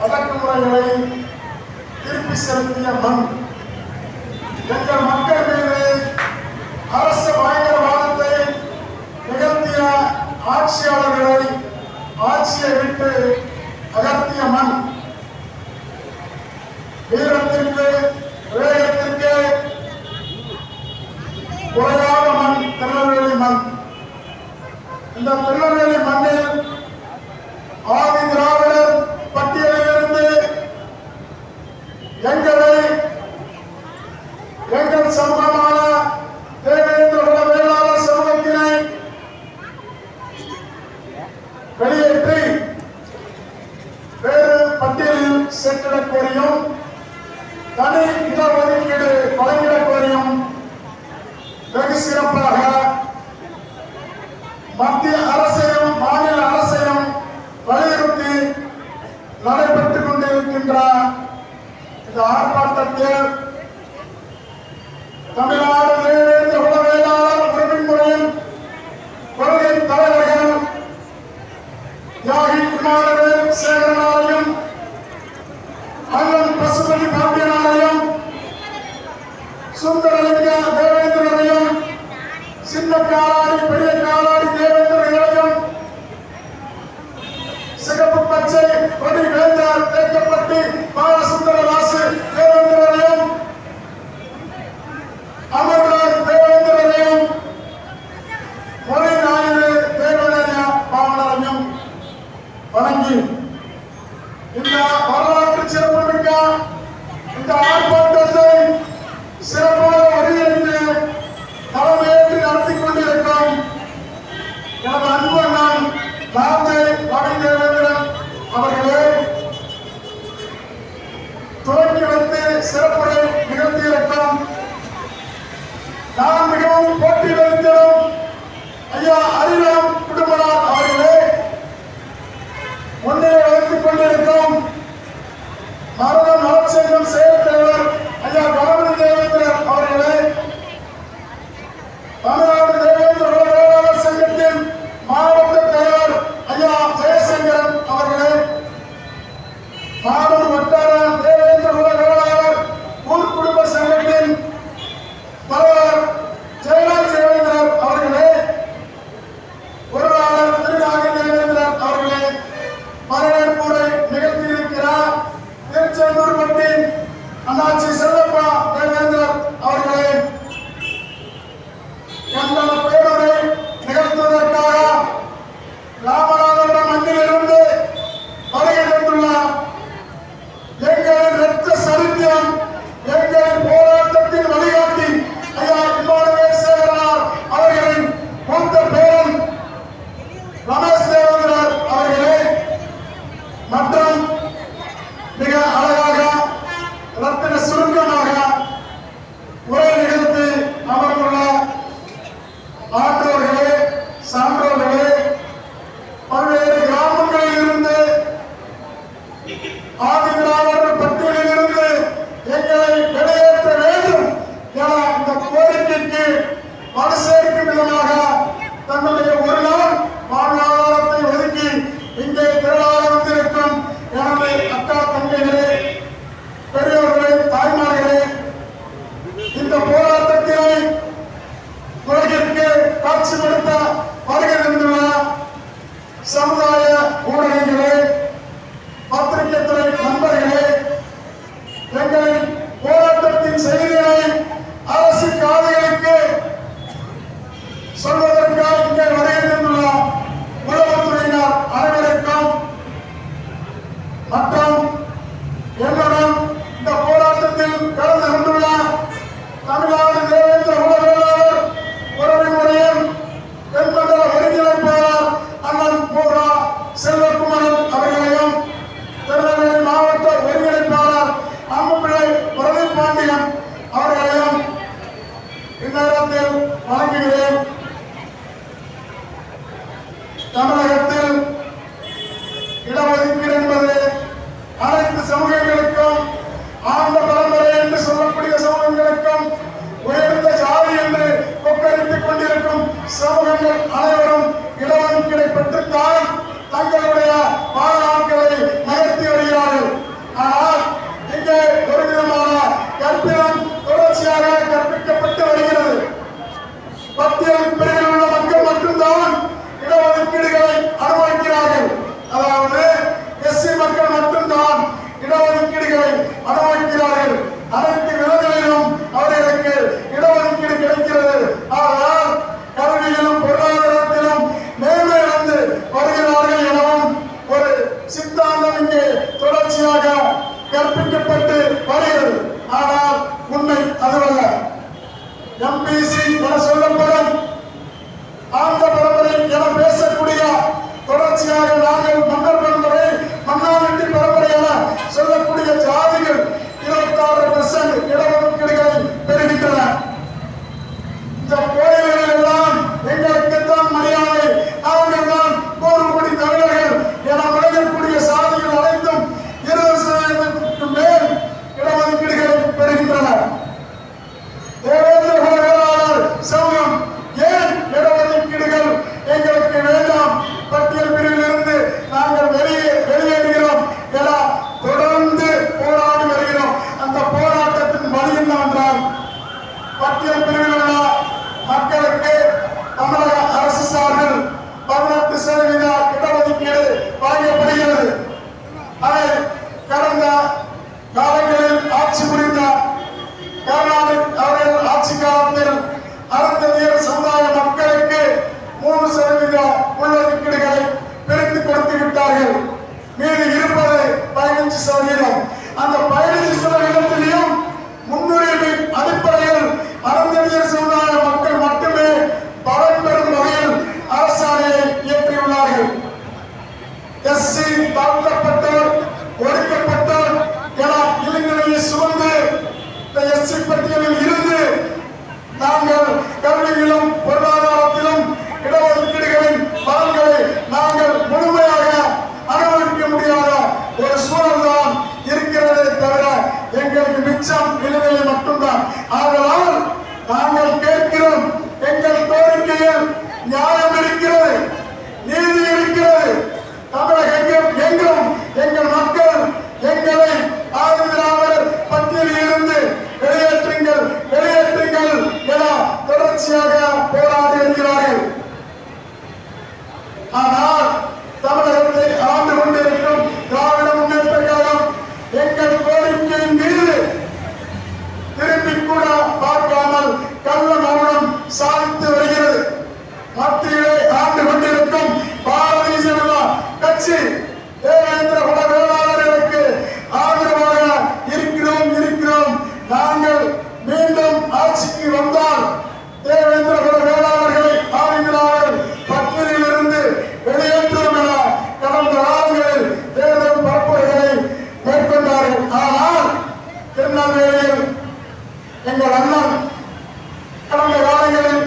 அடக்குமுறைகளை திருப்பி செலுத்திய மண். எங்கள் மக்கள் மீது அரசு பயங்கரவாதத்தை நிகழ்த்திய ஆட்சியாளர்களை ஆட்சியை விட்டு அகற்றிய மண். வீரத்திற்கு வேகத்திற்கு குறையாத மண் திருநெல்வேலி மண். இந்த திருநெல்வேலி மண்ணில் ஆதி திராவிடர் பட்டியலிலிருந்து எங்களை எங்கள் சமூகமான தேவேந்திர குல வேளாளர் சமூகத்தினை வெளியேற்றி வேறு பட்டியலில் சேர்த்திடக் கோரியும் தனி இடஒதுக்கீடு வழங்கிடக் கோரியும் வெகு சிறப்பாக மத்திய அரசையும் மாநில அரசையும் வலியுறுத்தி நடைபெற்றுக் கொண்டிருக்கின்ற இந்த ஆர்ப்பாட்டத்தில் தமிழ்நாடு தேவேந்திர குல வேளாளர் உரிமைமுறையின் கொள்கை தலைவர்கள் தியாகி குமாரவேல் சேகரனாரையும் அண்ணன் பசுபதி பாண்டியனாரையும் சுந்தரலிங்க தேவேந்திரனையும் சின்ன காலாடி பெரிய காலாடி தேவேந்திரர்களையும் சிகப்பு பச்சை கொடி வேந்தார் தேக்கப்பட்டி பாலசுந்தரதாசு தேவேந்திரனையும் அமர்நாத் தேவேந்திரனையும் மொழி நாயுடு தேவநேய பாவனரையும் வணங்கி இந்த வரலாற்று சிறப்புமிக்க இந்த ஆர்ப்பாட்டத்தை சிறப்பாக ஒருங்கிணைந்து தலைமையேற்று நடத்தி கொண்டிருக்கும் எனது அன்பு அண்ணன் ராஜை ரவி தேவேந்திரன் அவர்களே, துவக்கி வைத்து சிறப்புரை நிகழ்த்தியிருக்கும் நான் மிகவும் போட்டி வைத்திடும் ஐயா அரிராம் குடும்பனார் அவர்களே, முன்னே வைத்துக் கொண்டிருக்கும் மருத நலச்சங்கம் செயல் தலைவர் ஐயா கணபதி தேவேந்திரன் அவர்களே, தமிழ்நாடு தேவேந்திர குல வேளாளர் சங்கத்தின் மாவட்ட தலைவர் ஐயா ஜெயசங்கரன் அவர்களே, மாடூர் வட்டார தேவேந்திர குல வேளாளர் ஊர் குடும்ப சங்கத்தின் தலைவர் ஜெயராஜ் தேவேந்திரன் அவர்களே, பொருளாளர் திருநாகி தேவேந்திரன் அவர்களே, வரவேற்புரை நிகழ்த்தியிருக்கிறார் திருச்செந்தூர் பட்டி அண்ணாச்சி செல்லப்பா தேவேந்திரன் அவர்களே, எங்கள பேருரை நிகழ்த்துவதற்காக ராமநாதபுரம் மண்ணிலிருந்து வருகை தந்துள்ளார். எங்களின் இரத்த சரித்திரம், எங்களின் போராட்டத்தின் வழிகாட்டி ஐயா இம்மானுவேல் சேகரனார் அவர்களின் மூத்த பேரன் ரமேஷ் தேவேந்திரர் அவர்களே, மற்றும் மிக அழகாக ரத்தின சுருக்கமாக உரை நிகழ்த்தி அமர்ந்துள்ள ஆற்றோர்களே, சான்றோர்களே, பல்வேறு கிராமங்களில் இருந்து ஆதி திராவிடர் பட்டியலில் இருந்து எங்களை வெளியேற்ற வேண்டும் என இந்த கோரிக்கைக்கு வலு சேர்க்கும் விதமாக தன்னுடைய ஒரு நாள் வாழ்வாதாரத்தை ஒதுக்கி இங்கே திரளாக வந்திருக்கும் எனது அக்கா தங்கைகளே, பெரியோர்களே, தாய்மார்களே, இந்த போராட்டத்தினை உலகிற்கு காட்சிப்படுத்த வருகை தந்துள்ள சமுதாய ஊடகங்களே, பத்திரிகை துறை நண்பர்களே, எங்களின் போராட்டத்தின் செய்திகளை அரசு காதுகளுக்கு சொல்வதற்காக இங்கே வருகை தந்துள்ள உளவுத்துறையினர் அனைவருக்கும் மற்றும் என்னுடன் இந்த போராட்டத்தில் கலந்து கொண்டுள்ள தமிழ்நாடு தேவேந்திர குல வேளாளர் உறவுமுறையின் தென்மண்டல ஒருங்கிணைப்பாளர் அண்ணன் பூரா செல்வகுமாரன் அவர்களையும், திருநெல்வேலி மாவட்ட ஒருங்கிணைப்பாளர் அம்முப்பிள்ளை பிரதீப் பாண்டியன் அவர்களையும் இந்நேரத்தில் வழங்குகிறேன். தமிழகத்தில் இடஒதுக்கீடு என்பது அனைத்து சமூகங்களுக்கும், ஆண்ட பரம்பரை என்று சொல்லக்கூடிய சமூகங்களுக்கும், உயர்ந்த ஜாதி என்று கொக்கரித்துக் கொண்டிருக்கும் சமூகங்கள் அனைவரும் இடஒதுக்கீடை பெற்றுத்தான் தங்களுடைய வாழ்நாட்களை நகர்த்தி வருகிறார்கள். சித்தாந்தம் இங்கே தொடர்ச்சியாக கற்பிக்கப்பட்டு வருகிறது. ஆனால் உண்மை அதுவல்ல. எம்பிசி என சொல்லப்படும் ஆண்ட பரம்பரை என பேசக்கூடிய தொடர்ச்சியாக நாங்கள் மன்னர் பரம்பரை மன்னாவெட்டி பரம்பரை என சொல்லக்கூடிய ஜாதிகள் 26% இடஒதுக்கீடுகளை பெறுகின்றன. இந்த கோயில்களில் எல்லாம் எங்களுக்கு தான் மரியாதை, நாங்கள் தான் கோடி தமிழர்கள் என முழங்கக்கூடிய சாதிகள் அனைத்தும் 20% மேல் இடஒதுக்கீடுகளை பெறுகின்றன. தேவேந்திர குல வேளாளர் சமூகம் ஏன் இடஒதுக்கீடுகள் எங்களுக்கு வேண்டாம், பட்டியல் பிரிவில் இருந்து நாங்கள் வெளியேறுகிறோம் என தொடர்ந்து போராடி வருகிறோம். அந்த போராட்டத்தின் வழி என்னவென்றால், பட்டியல் பிரிவில் உள்ள மக்களுக்கு தமிழக அரசு சார்பில் 18% இடஒதுக்கீடு வழங்கப்படுகிறது. அதை கடந்த காலங்களில் ஆட்சி புரிந்த கருணாநிதி அவர்கள் ஆட்சி காலத்தில் அருந்ததியர் சமுதாய மக்களுக்கு 3% உள்ளொதுக்கீடுகளை பிரித்து கொடுத்து விட்டார்கள். மீது இருப்பது 15%. அந்த 15%த்திலையும் முன்னுரிமை அடிப்படையில் அருந்ததியர் சமுதாய மக்கள் மட்டுமே பலன் பெறும் வகையில் அரசாணையை இயற்றியுள்ளார்கள். எஸ்சி தாழ்த்தப்பட்டோர், ஒடுக்கப்பட்டோர் என இளைஞர்களை சுமந்து இந்த எஸ்சி பட்டியலில் இருந்து நாங்கள் கல்வியிலும் பொருளாதாரத்திலும் இடஒதுக்கீடுகளின் பலன்களை நாங்கள் முழுமையாக அனுபவிக்க முடியாத ஒரு சூழல் தான் இருக்கிறதே தவிர எங்களுக்கு மிச்சம் நிலைமை மட்டும்தான். ஆதலால் நாங்கள் கேட்கிறோம், எங்கள் கோரிக்கையில் நியாயம் இருக்கிறது, நீதி இருக்கிறது. தமிழகம் எங்கும் எங்கள் மக்கள் எங்களை ஆதிதிராவிடர் பட்டியலில் இருந்து வெளியேற்றுங்கள் வெளியேற்றுங்கள் என தொடர்ச்சியாக போராடி வருகிறார்கள். ஆனால் தமிழகத்தை ஆண்டு கொண்டிருக்கும் திராவிட முன்னேற்ற கழகம் எங்கள் கோரிக்கையின் மீது திரும்பி கூட பார்க்காமல் கள்ள மௌனம் சாதித்து வருகிறது. மத்தியிலே ஆண்டு கொண்டிருக்கும் பாரதிய ஜனதா கட்சி தேவேந்திர குல வேளாளர்களுக்கு ஆதரவாக இருக்கிறோம். நாங்கள் மீண்டும் ஆட்சிக்கு வந்தால் தேவேந்திர குல வேளாளர்களை ஆதிதிராவிடர் பட்டியலில் இருந்து வெளியேற்றுவோம் என கடந்த காலங்களில் தேர்தல் பரப்புரைகளை மேற்கொண்டார்கள். ஆனால் திருநெல்வேலியில் எங்கள் அண்ணன் கடந்த காலங்களில்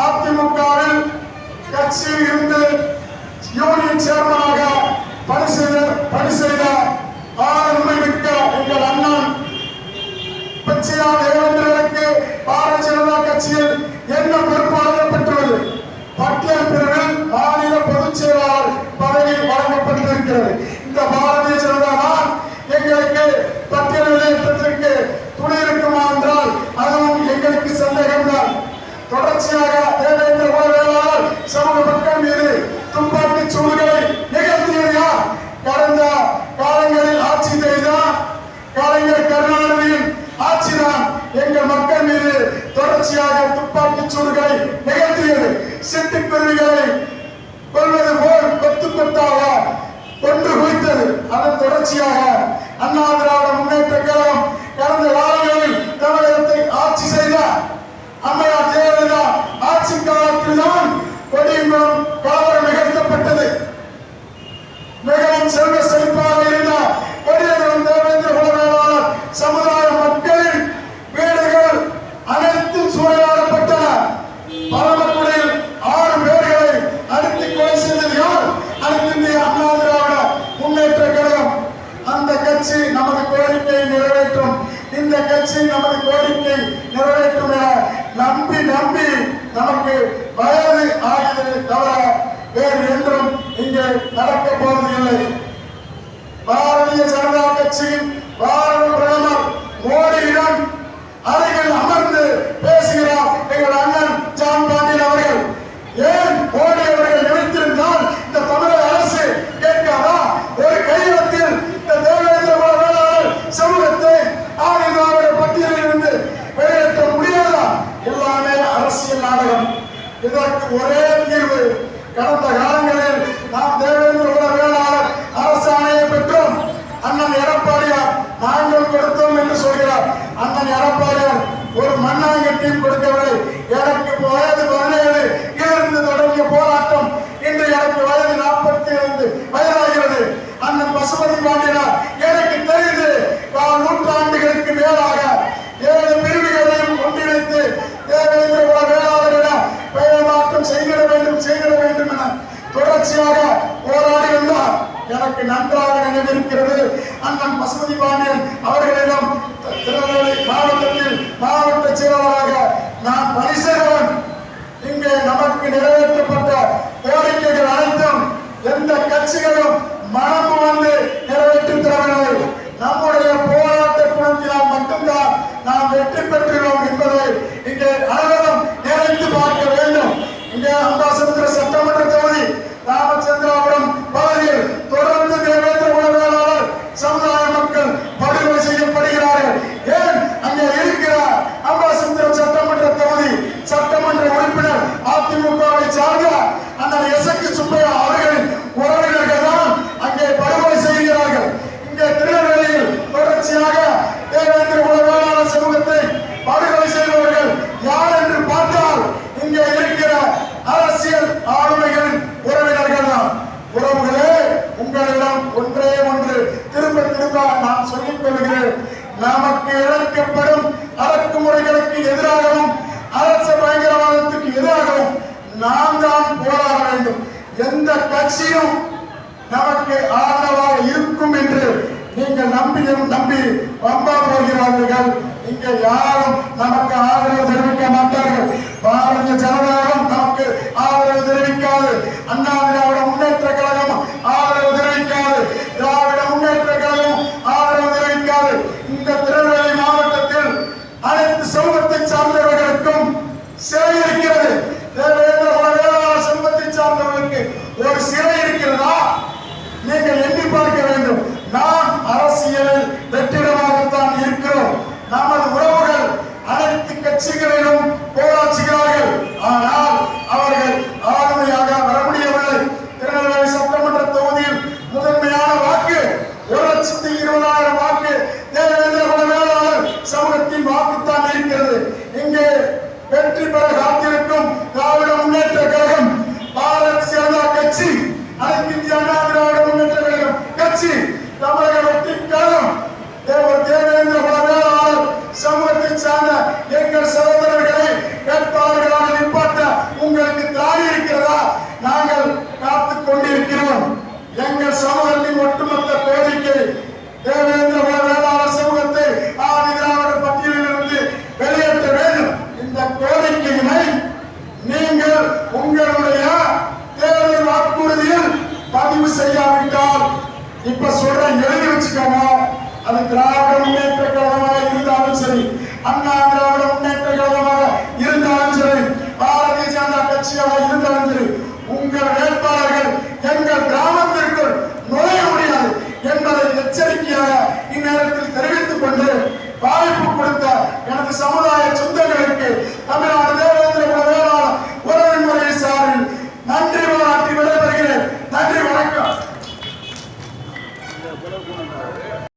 அதிமுகவில் கட்சியில் இருந்து யூனியன் சேர்மனாக பணி செய்த ஆளுமை மிக்க எங்கள் அண்ணன் பிச்சையா தேவேந்திரனுக்கு பாரதிய ஜனதா கட்சியில் என்ன பொறுப்பு வழங்கப்பட்டுள்ளது? பட்டியல் பிரிவில் மாநில பொதுச் செயலாளர் பதவி வழங்கப்பட்டிருக்கிறது. இந்த பாரதிய ஜனதா தான் எங்களுக்கு பட்டியல் வெளியேற்றத்திற்கு துணை இருக்குமா என்றால் அதுவும் எங்களுக்கு சந்தேகம்தான். தொடர்ச்சியாக தேவேந்திர குல வேளாளர் சமூக மக்கள் மீது துப்பாக்கி சூடுகளை நிகழ்த்தியது யார்? கடந்த காலங்களில் ஆட்சி செய்த கலைஞர் கருணாநிதியின் ஆட்சிதான் எங்கள் மக்கள் மீது தொடர்ச்சியாக துப்பாக்கி சூடுகளை நிகழ்த்தியது. சிட்டுக்குருவிகளை கொள்வது போல் கொத்து கொத்தாக கொன்று குவித்தது. அதன் தொடர்ச்சியாக அண்ணா திராவிட முன்னேற்ற கழகம் கடந்த காலங்களில் தமிழகத்தை ஆட்சி செய்த அம்மையார் ஜெயலலிதா ஆட்சி காலத்தில் தான் கொடியங்குளம் கலவரம் நிகழ்த்தப்பட்டது. மிகவும் செல்வ செழிப்பாக இருந்த கொடியங்குளம் தேவேந்திர குல வேளாளர் சமுதாய மக்களின் வீடுகள் அனைத்தும் சூறையாடப்பட்டன. பரமக்குடியில் 6 பேர்களை அடித்து கொலை செய்தது யார்? அனைத்து இந்திய அண்ணா திராவிட முன்னேற்ற கழகம். அந்த கட்சி நமது கோரிக்கையை நிறைவேற்றும், இந்த கட்சி நமது கோரிக்கை நிறைவேற்றும் என நம்பி நமக்கு வயது ஆகியதை தவிர வேறு என்றும் இங்கே நடக்க போவதில்லை. பாரதிய ஜனதா கட்சியின் பாரத பிரதமர் மோடியிடம் அருகில் அமர்ந்து பேசுகிறார் எங்கள் அண்ணன் ஜான் பாண்டியன் அவர்கள். ஏன் மோடி அவர்கள் நினைத்திருந்தால் இந்த தமிழக அரசு கேட்காதா? ஒரு கையெழுத்தில் இந்த தேவேந்திர குல வேளாளர் சமூகத்தை ஆதிதிராவிடர் பட்டியலில் இருந்து வெளியேற்ற முடியாதா? எல்லாமே அரசியல் நாடகம். இதற்கு ஒரே தீர்வு, கடந்த காலங்களில் நாம் தேவேந்திர குல வேளாளர் அரசாணையை பசுபதி பாண்டியனார் எனக்கு தெரிந்து நூற்றாண்டுகளுக்கு மேலாக 7 பிரிவுகளையும் ஒன்றிணைத்து தேவேந்திர குல வேளாளரிடம் பெயர் மாற்றம் செய்திட வேண்டும் என தொடர்ச்சியாக போராடி வந்தார். எனக்கு நன்றாக நினைவிருக்கிறது. அண்ணன் பசுபதி பாண்டியன் அவர்களிடம் திருநெல்வேலி மாவட்டத்தில் மாவட்ட செயலாளராக நான் பணி செய்தவன். இங்கே நமக்கு நிறைவேற்றப்பட்ட கோரிக்கைகள் அனைத்தும் எந்த கட்சிகளும் மனம் வந்து நிறைவேற்றி தரவில்லை. நம்முடைய போராட்ட குணத்தினால் மட்டும்தான் நாம் வெற்றி பெற்றுள்ளோம் என்பதை இங்கே அனைவரும் நினைத்து பார்க்க வேண்டும். இங்கே அம்பாசமுத்திர சட்டமன்ற தொகுதி ராமச்சந்திராபுரம் பகுதியில் தொடர்ந்து தேவேந்திர குல வேளாளர் சமுதாய மக்கள் படுகொலை செய்யப்படுகிறார்கள். ஏன் அங்கே இருக்கிற அம்பாசமுத்திரம் சட்டமன்ற தொகுதி சட்டமன்ற உறுப்பினர் அதிமுகவை சார்ந்த அந்த எசக்கு சுப்பையா அவர்களின் உறவினர்கள் தான் அங்கே படுகொலை செய்கிறார்கள். இங்கே திருநெல்வேலியில் தொடர்ச்சியாக தேவேந்திர குல வேளாளர் சமூகத்தை படுகொலை செய்பவர்கள் யார் என்று பார்த்தால் இங்கே இருக்கிற அரசியல் ஆளுமைகளின் உறவினர்கள் தான். உறவுகளே, உங்களிடம் ஒன்றே ஒன்று திரும்ப திரும்ப நான் சொல்லிக் கொள்கிறேன். நமக்கு இழைக்கப்படும் அடக்குமுறைகளுக்கு எதிராகவும் அரச பயங்கரவாதத்துக்கு எதிராகவும் நாம் தான் போராட வேண்டும். எந்த கட்சியும் நமக்கு ஆதரவாக இருக்கும் என்று நீங்கள் நம்பி வம்பா போகிறார்கள். இங்க யாரும் நமக்கு ஆதரவு தெரிவிக்க மாட்டார்கள். பாரதிய ஜனதாவும் நமக்கு ஆதரவு தெரிவிக்காது. அண்ணா திராவிட முன்னேற்ற கழகம் ஆதரவு தெரிவிக்காது. திராவிட முன்னேற்ற கழகம் ஆதரவு தெரிவிக்காது. இந்த திருநெல்வேலி மாவட்டத்தில் அனைத்து சமூகத்தை சார்ந்தவர்களுக்கும் சிறை இருக்கிறது. தேவேந்திர குல வேளாளர் சமூகத்தை சார்ந்தவர்களுக்கு ஒரு சிறை இருக்கிறதா? நீங்கள் எண்ணி பார்க்க வேண்டும். நாம் அரசியலில் வெற்றிடமாகத்தான் இருக்கிறோம். நமது உறவுகள் அனைத்து கட்சிகளிலும் போராடுகிறார்கள். ஆனால் அவர்கள் ஆளுமையாக வர முடியவில்லை. திருநெல்வேலி சட்டமன்ற தொகுதியில் முதன்மையான வாக்கு 1,20,000 வாக்கு தேவேந்திர குல வேளாளர் சமூகத்தின் வாக்குத்தான் இருக்கிறது. இங்கே வெற்றி பெற காத்திருக்கும் திராவிட முன்னேற்ற கழகம், பாரதிய ஜனதா கட்சி, அனைத்து இந்திய அண்ணா திராவிட முன்னேற்ற கழகம் கட்சி, தமிழக வெற்றி கழகம், தேவேந்திர குல வேளாளர் சமூகத்தை சார்ந்த எங்கள் சகோதரர்களை வேட்பாளர்களாக நிப்பாட்ட உங்களுக்கு திராணி இருக்கிறதா? நாங்கள் காத்துக் கொண்டிருக்கிறோம். எங்கள் சமூகத்தின் ஒட்டுமொத்த கோரிக்கை தேவேந்திர குல வேளாளர் சமூகத்தை ஆதி திராவிட பட்டியலில் இருந்து வெளியேற்ற வேண்டும். இந்த கோரிக்கையினை நீங்கள் உங்களுடைய தேர்தல் வாக்குறுதியில் பதிவு செய்யாவிட்டால் இப்ப சொல்ற எழுதி வச்சுக்கோங்க. அது திராவிட முன்னேற்ற கழகமாக இருந்தாலும் சரி, அண்ணா திராவிட முன்னேற்ற கழகமாக இருந்தாலும் சரி, பாரதிய ஜனதா கட்சியாக இருந்தாலும் சரி, உங்கள் வேட்பாளர்கள் எங்கள் கிராமத்திற்குள் நுழைய முடியாது என்பதை எச்சரிக்கையாக இந்நேரத்தில் தெரிவித்துக் கொண்டு வாய்ப்பு கொடுத்த எனது சமுதாய